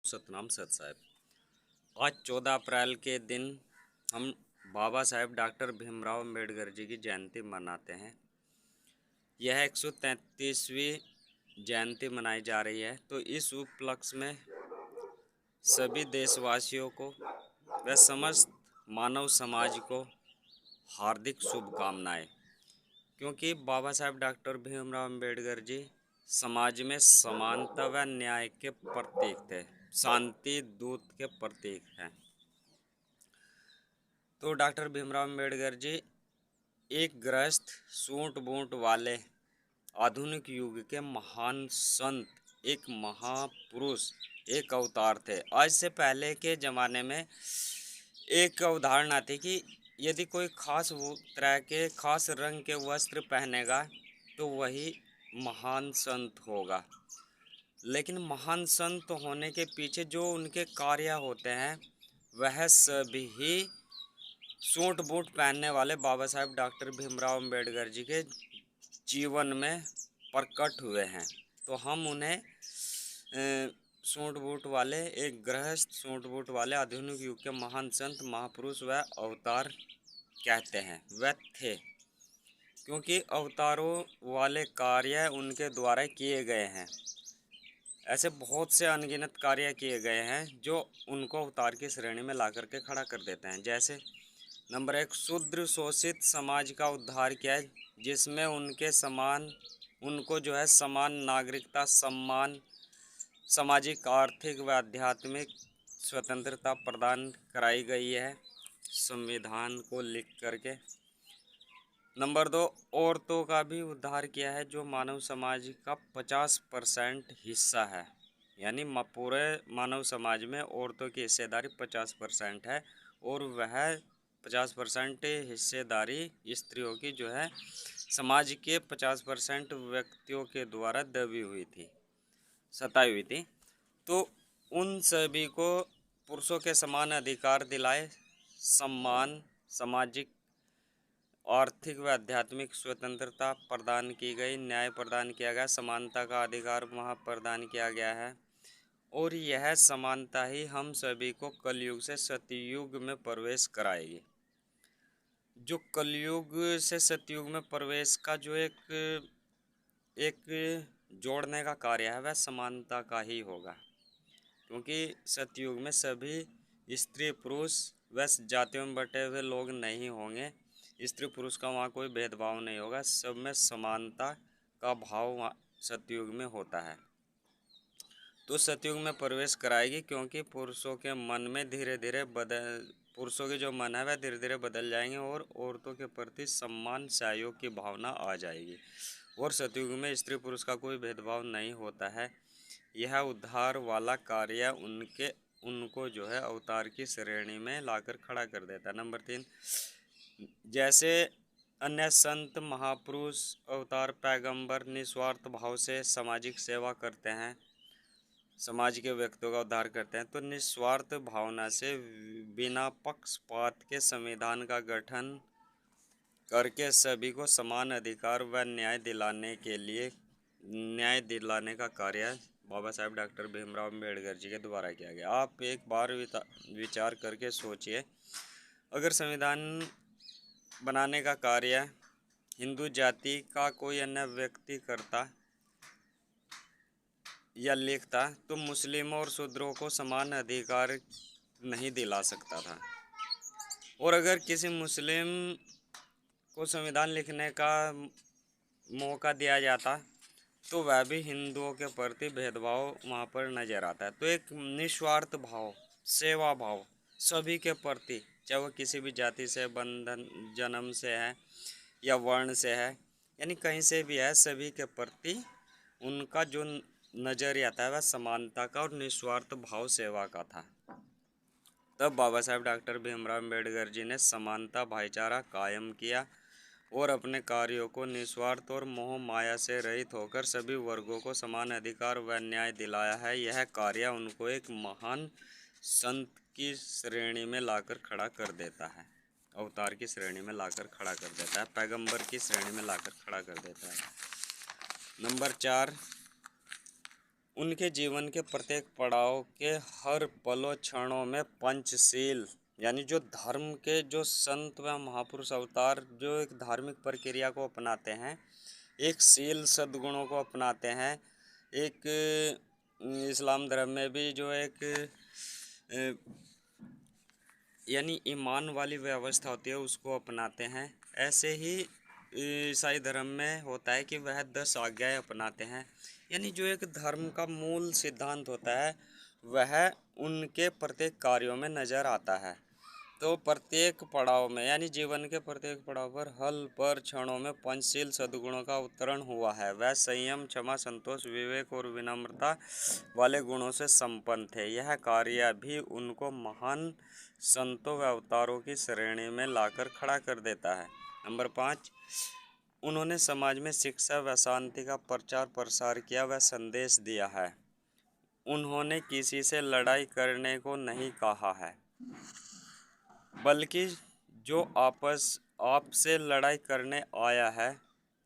सतनाम सत साहब। आज 14 अप्रैल के दिन हम बाबा साहेब डॉक्टर भीमराव अम्बेडकर जी की जयंती मनाते हैं। यह 133वीं जयंती मनाई जा रही है। तो इस उपलक्ष्य में सभी देशवासियों को व समस्त मानव समाज को हार्दिक शुभकामनाएं, क्योंकि बाबा साहेब डॉक्टर भीमराव अम्बेडकर जी समाज में समानता व न्याय के प्रतीक थे, शांति दूत के प्रतीक हैं। तो डॉक्टर भीमराव अम्बेडकर जी एक गृहस्थ सूंट बूंट वाले आधुनिक युग के महान संत, एक महापुरुष, एक अवतार थे। आज से पहले के ज़माने में एक अवधारणा थी कि यदि कोई खास तरह के खास रंग के वस्त्र पहनेगा तो वही महान संत होगा। लेकिन महान संत होने के पीछे जो उनके कार्य होते हैं वह सभी सूट बूट पहनने वाले बाबा साहेब डॉक्टर भीमराव अम्बेडकर जी के जीवन में प्रकट हुए हैं। तो हम उन्हें सूट बूट वाले, एक गृहस्थ सूट बूट वाले आधुनिक युग के महान संत, महापुरुष व अवतार कहते हैं। वह थे क्योंकि अवतारों वाले कार्य उनके द्वारा किए गए हैं। ऐसे बहुत से अनगिनत कार्य किए गए हैं जो उनको अवतार की श्रेणी में ला करके खड़ा कर देते हैं। जैसे नंबर 1, शूद्र शोषित समाज का उद्धार किया है, जिसमें उनको जो है समान नागरिकता, सम्मान, सामाजिक, आर्थिक व आध्यात्मिक स्वतंत्रता प्रदान कराई गई है संविधान को लिख करके। नंबर 2, औरतों का भी उद्धार किया है, जो मानव समाज का 50% हिस्सा है। यानी पूरे मानव समाज में औरतों की हिस्सेदारी 50% है और वह 50% हिस्सेदारी स्त्रियों की जो है समाज के 50% व्यक्तियों के द्वारा दबी हुई थी, सताई हुई थी। तो उन सभी को पुरुषों के समान अधिकार दिलाए, सम्मान, सामाजिक, आर्थिक व आध्यात्मिक स्वतंत्रता प्रदान की गई, न्याय प्रदान किया गया, समानता का अधिकार वहाँ प्रदान किया गया है। और यह समानता ही हम सभी को कलयुग से सतयुग में प्रवेश कराएगी। जो कलयुग से सतयुग में प्रवेश का जो एक जोड़ने का कार्य है वह समानता का ही होगा, क्योंकि सतयुग में सभी स्त्री पुरुष व जातियों में बटे हुए लोग नहीं होंगे। स्त्री पुरुष का वहाँ कोई भेदभाव नहीं होगा, सब में समानता का भाव सतयुग में होता है। तो सतयुग में प्रवेश कराएगी, क्योंकि पुरुषों के मन में धीरे धीरे पुरुषों के जो मन है वह धीरे धीरे बदल जाएंगे और औरतों के प्रति सम्मान, सहयोग की भावना आ जाएगी। और सतयुग में स्त्री पुरुष का कोई भेदभाव नहीं होता है। यह उद्धार वाला कार्य उनको जो है अवतार की श्रेणी में लाकर खड़ा कर देता है। नंबर 3, जैसे अन्य संत, महापुरुष, अवतार, पैगंबर निस्वार्थ भाव से सामाजिक सेवा करते हैं, समाज के व्यक्तियों का उद्धार करते हैं, तो निस्वार्थ भावना से बिना पक्षपात के संविधान का गठन करके सभी को समान अधिकार व न्याय दिलाने का कार्य बाबा साहेब डॉक्टर भीमराव अम्बेडकर जी के द्वारा किया गया। आप एक बार विचार करके सोचिए, अगर संविधान बनाने का कार्य हिंदू जाति का कोई अन्य व्यक्ति करता या लिखता तो मुस्लिमों और शूद्रों को समान अधिकार नहीं दिला सकता था। और अगर किसी मुस्लिम को संविधान लिखने का मौका दिया जाता तो वह भी हिंदुओं के प्रति भेदभाव वहाँ पर नज़र आता है। तो एक निस्वार्थ भाव, सेवा भाव सभी के प्रति, चाहे वो किसी भी जाति से, बंधन, जन्म से है या वर्ण से है, यानी कहीं से भी है, सभी के प्रति उनका जो नज़रिया था वह समानता का और निस्वार्थ भाव सेवा का था। तब बाबा साहेब डॉक्टर भीमराव अम्बेडकर जी ने समानता, भाईचारा कायम किया और अपने कार्यों को निस्वार्थ और मोह माया से रहित होकर सभी वर्गों को समान अधिकार व न्याय दिलाया है। यह कार्य उनको एक महान संत की श्रेणी में लाकर खड़ा कर देता है, अवतार की श्रेणी में लाकर खड़ा कर देता है, पैगंबर की श्रेणी में लाकर खड़ा कर देता है। नंबर 4, उनके जीवन के प्रत्येक पड़ाव के हर पलों क्षणों में पंचशील यानी जो धर्म के जो संत व महापुरुष अवतार जो एक धार्मिक प्रक्रिया को अपनाते हैं, एक शील सद्गुणों को अपनाते हैं, एक इस्लाम धर्म में भी जो एक यानी ईमान वाली व्यवस्था होती है उसको अपनाते हैं। ऐसे ही ईसाई धर्म में होता है कि वह 10 आज्ञाएं अपनाते हैं। यानी जो एक धर्म का मूल सिद्धांत होता है वह उनके प्रत्येक कार्यों में नज़र आता है। तो प्रत्येक पड़ाव में यानी जीवन के प्रत्येक पड़ाव पर हल पर क्षणों में पंचशील सद्गुणों का अवतरण हुआ है। वह संयम, क्षमा, संतोष, विवेक और विनम्रता वाले गुणों से संपन्न थे। यह कार्य भी उनको महान संतों व अवतारों की श्रेणी में लाकर खड़ा कर देता है। नंबर 5, उन्होंने समाज में शिक्षा व शांति का प्रचार प्रसार किया व संदेश दिया है। उन्होंने किसी से लड़ाई करने को नहीं कहा है, बल्कि जो आपसे लड़ाई करने आया है,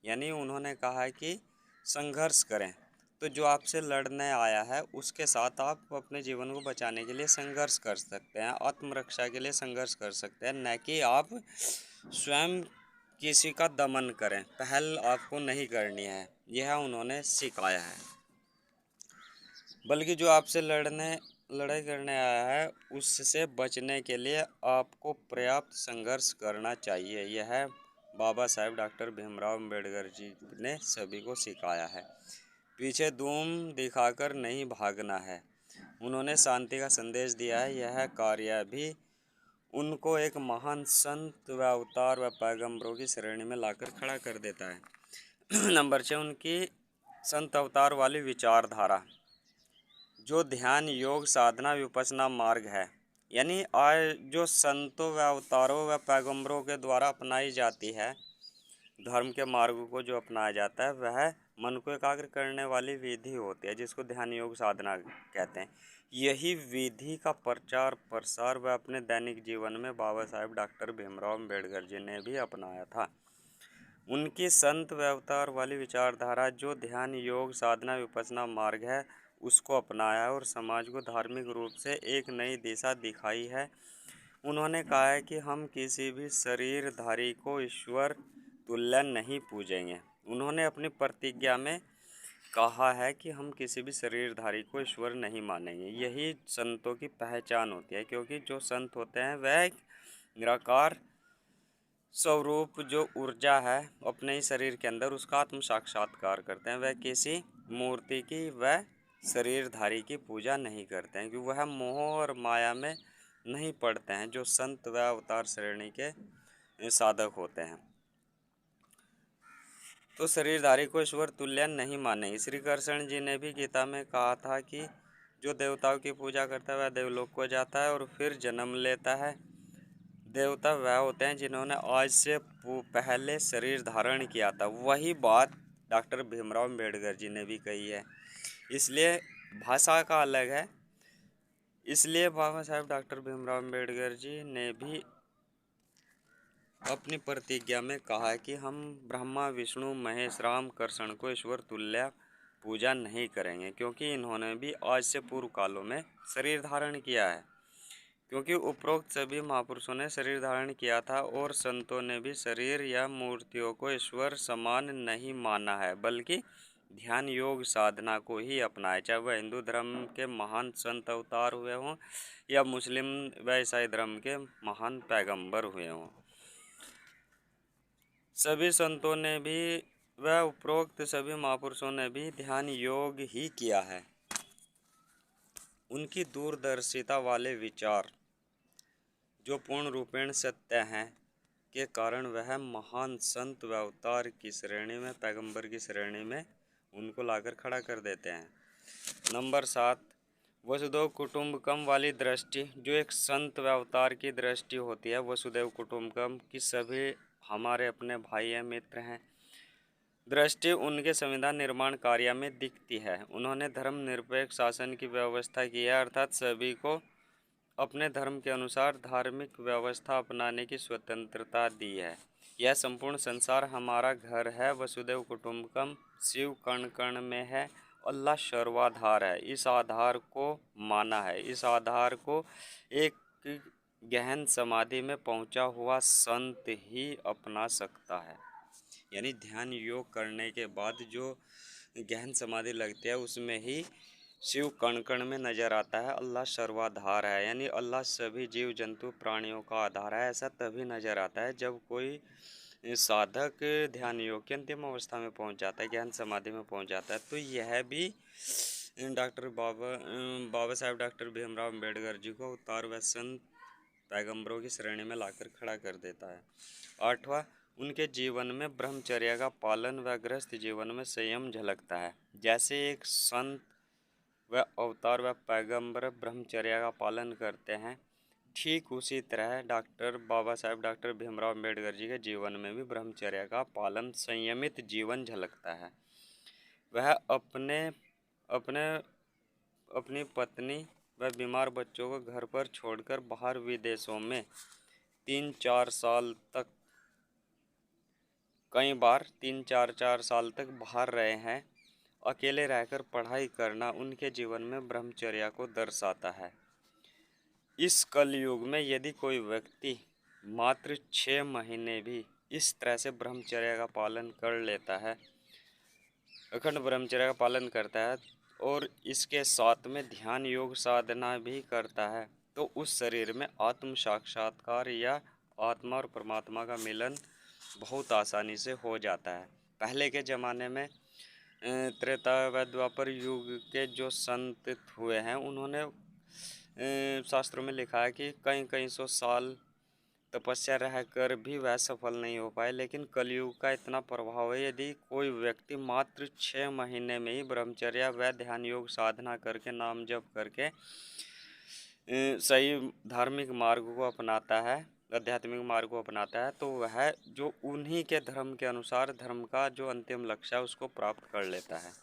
यानी उन्होंने कहा है कि संघर्ष करें। तो जो आपसे लड़ने आया है उसके साथ आप अपने जीवन को बचाने के लिए संघर्ष कर सकते हैं, आत्मरक्षा के लिए संघर्ष कर सकते हैं, न कि आप स्वयं किसी का दमन करें। पहल आपको नहीं करनी है, यह उन्होंने सिखाया है। बल्कि जो आपसे लड़ाई करने आया है उससे बचने के लिए आपको पर्याप्त संघर्ष करना चाहिए। यह बाबा साहेब डॉक्टर भीमराव अम्बेडकर जी ने सभी को सिखाया है। पीछे धूम दिखाकर नहीं भागना है। उन्होंने शांति का संदेश दिया है। यह कार्य भी उनको एक महान संत व अवतार व पैगंबरों की श्रेणी में लाकर खड़ा कर देता है। नंबर 6, उनकी संत अवतार वाली विचारधारा जो ध्यान, योग, साधना, विपश्यना मार्ग है। यानी आज जो संतों व अवतारों व पैगंबरों के द्वारा अपनाई जाती है, धर्म के मार्ग को जो अपनाया जाता है वह मन को एकाग्र करने वाली विधि होती है, जिसको ध्यान, योग, साधना कहते हैं। यही विधि का प्रचार प्रसार वह अपने दैनिक जीवन में बाबा साहेब डॉक्टर भीमराव अम्बेडकर जी ने भी अपनाया था। उनकी संत व अवतार वाली विचारधारा जो ध्यान, योग, साधना, विपश्यना मार्ग है उसको अपनाया और समाज को धार्मिक रूप से एक नई दिशा दिखाई है। उन्होंने कहा है कि हम किसी भी शरीरधारी को ईश्वर तुल्य नहीं पूजेंगे। उन्होंने अपनी प्रतिज्ञा में कहा है कि हम किसी भी शरीरधारी को ईश्वर नहीं मानेंगे। यही संतों की पहचान होती है, क्योंकि जो संत होते हैं वह एक निराकार स्वरूप जो ऊर्जा है अपने ही शरीर के अंदर उसका आत्म साक्षात्कार करते हैं। वह किसी मूर्ति की व शरीरधारी की पूजा नहीं करते हैं, क्योंकि वह मोह और माया में नहीं पड़ते हैं, जो संत व अवतार श्रेणी के साधक होते हैं। तो शरीरधारी को ईश्वर तुल्य नहीं मानेंगे। श्री कृष्ण जी ने भी गीता में कहा था कि जो देवताओं की पूजा करता है वह देवलोक को जाता है और फिर जन्म लेता है। देवता वह होते हैं जिन्होंने आज से पहले शरीर धारण किया था। वही बात डॉक्टर भीमराव अम्बेडकर जी ने भी कही है। इसलिए भाषा का अलग है, इसलिए बाबा साहेब डॉक्टर भीमराव अम्बेडकर जी ने भी अपनी प्रतिज्ञा में कहा है कि हम ब्रह्मा, विष्णु, महेश, राम, कृष्ण को ईश्वर तुल्य पूजा नहीं करेंगे, क्योंकि इन्होंने भी आज से पूर्व कालों में शरीर धारण किया है। क्योंकि उपरोक्त सभी महापुरुषों ने शरीर धारण किया था और संतों ने भी शरीर या मूर्तियों को ईश्वर समान नहीं माना है, बल्कि ध्यान, योग, साधना को ही अपनाया। चाहे वह हिंदू धर्म के महान संत अवतार हुए हों या मुस्लिम व ईसाई धर्म के महान पैगंबर हुए हों, सभी संतों ने भी व उपरोक्त सभी महापुरुषों ने भी ध्यान, योग ही किया है। उनकी दूरदर्शिता वाले विचार जो पूर्ण रूपेण सत्य हैं के कारण वह महान संत व अवतार की श्रेणी में, पैगंबर की श्रेणी में उनको लाकर खड़ा कर देते हैं। नंबर 7, वसुधैव कुटुंबकम वाली दृष्टि जो एक संत व अवतार की दृष्टि होती है। वसुधैव कुटुंबकम की सभी हमारे अपने भाई हैं, मित्र हैं, दृष्टि उनके संविधान निर्माण कार्य में दिखती है। उन्होंने धर्मनिरपेक्ष शासन की व्यवस्था की है, अर्थात सभी को अपने धर्म के अनुसार धार्मिक व्यवस्था अपनाने की स्वतंत्रता दी है। यह संपूर्ण संसार हमारा घर है। वसुधैव कुटुंबकम शिव कण कण में है अल्लाह सर्वाधार है। इस आधार को माना है। इस आधार को एक गहन समाधि में पहुंचा हुआ संत ही अपना सकता है। यानी ध्यान योग करने के बाद जो गहन समाधि लगती है उसमें ही शिव कण कण में नजर आता है। अल्लाह सर्वाधार है, यानी अल्लाह सभी जीव जंतु प्राणियों का आधार है। ऐसा तभी नजर आता है जब कोई साधक ध्यान योग की अंतिम अवस्था में पहुंच जाता है, ज्ञान समाधि में पहुंच जाता है। तो यह भी डॉक्टर बाबा साहेब डॉक्टर भीमराव अम्बेडकर जी को अवतार व संत पैगंबरों की श्रेणी में लाकर खड़ा कर देता है। आठवां, उनके जीवन में ब्रह्मचर्य का पालन व गृहस्थ जीवन में संयम झलकता है। जैसे एक संत व अवतार व पैगंबर ब्रह्मचर्य का पालन करते हैं, ठीक उसी तरह डॉक्टर बाबा साहेब डॉक्टर भीमराव अम्बेडकर जी के जीवन में भी ब्रह्मचर्य का पालन संयमित जीवन झलकता है। वह अपने अपने अपनी पत्नी व बीमार बच्चों को घर पर छोड़कर बाहर विदेशों में 3-4 साल तक, कई बार 3-4 साल तक बाहर रहे हैं। अकेले रहकर पढ़ाई करना उनके जीवन में ब्रह्मचर्य को दर्शाता है। इस कलयुग में यदि कोई व्यक्ति मात्र 6 महीने भी इस तरह से ब्रह्मचर्य का पालन कर लेता है, अखंड ब्रह्मचर्य का पालन करता है और इसके साथ में ध्यान योग साधना भी करता है, तो उस शरीर में आत्म साक्षात्कार या आत्मा और परमात्मा का मिलन बहुत आसानी से हो जाता है। पहले के ज़माने में त्रेता व द्वापर युग के जो संत हुए हैं, उन्होंने शास्त्रों में लिखा है कि कई कई सौ साल तपस्या रहकर भी वह सफल नहीं हो पाए। लेकिन कलयुग का इतना प्रभाव है, यदि कोई व्यक्ति मात्र 6 महीने में ही ब्रह्मचर्य व ध्यान योग साधना करके नाम जप करके सही धार्मिक मार्ग को अपनाता है, आध्यात्मिक मार्ग को अपनाता है, तो वह जो उन्हीं के धर्म के अनुसार धर्म का जो अंतिम लक्ष्य है उसको प्राप्त कर लेता है।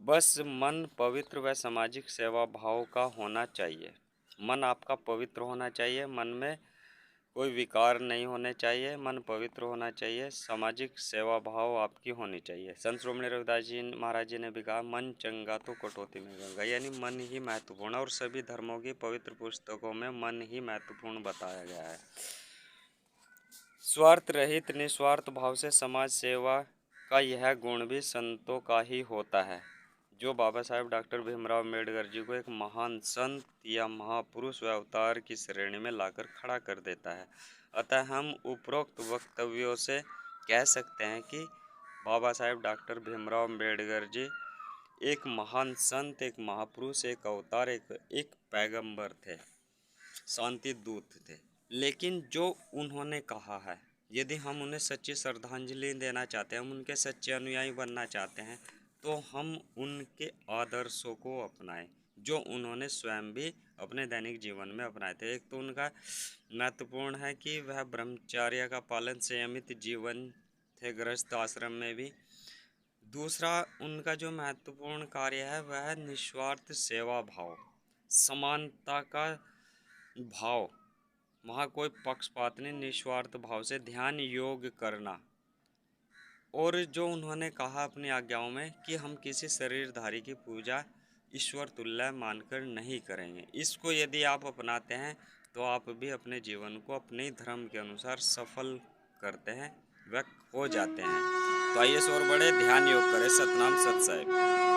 बस मन पवित्र व सामाजिक सेवा भाव का होना चाहिए। मन आपका पवित्र होना चाहिए, मन में कोई विकार नहीं होने चाहिए, मन पवित्र होना चाहिए, सामाजिक सेवा भाव आपकी होनी चाहिए। संत श्रोमणी रविदास जी महाराज जी ने भी कहा, मन चंगा तो कटौती में गंगा, यानी मन ही महत्वपूर्ण है। और सभी धर्मों की पवित्र पुस्तकों में मन ही महत्वपूर्ण बताया गया है। स्वार्थ रहित निस्वार्थ भाव से समाज सेवा का यह गुण भी संतों का ही होता है, जो बाबा साहेब डॉक्टर भीमराव अम्बेडकर जी को एक महान संत या महापुरुष व अवतार की श्रेणी में लाकर खड़ा कर देता है। अतः हम उपरोक्त वक्तव्यों से कह सकते हैं कि बाबा साहेब डॉक्टर भीमराव अम्बेडकर जी एक महान संत, एक महापुरुष, एक अवतार, एक पैगंबर थे, शांति दूत थे। लेकिन जो उन्होंने कहा है, यदि हम उन्हें सच्ची श्रद्धांजलि देना चाहते हैं, हम उनके सच्चे अनुयायी बनना चाहते हैं, तो हम उनके आदर्शों को अपनाएं जो उन्होंने स्वयं भी अपने दैनिक जीवन में अपनाए थे। एक तो उनका महत्वपूर्ण है कि वह ब्रह्मचर्य का पालन, संयमित जीवन थे गृहस्थ आश्रम में भी। दूसरा उनका जो महत्वपूर्ण कार्य है वह निस्वार्थ सेवा भाव, समानता का भाव, वहाँ कोई पक्षपात नहीं, निस्वार्थ भाव से ध्यान योग करना। और जो उन्होंने कहा अपनी आज्ञाओं में कि हम किसी शरीरधारी की पूजा ईश्वर तुल्य मानकर नहीं करेंगे, इसको यदि आप अपनाते हैं तो आप भी अपने जीवन को अपने धर्म के अनुसार सफल करते हैं, व्यक्त हो जाते हैं। तो आइए और बड़े ध्यान योग करें। सतनाम सत साहिब।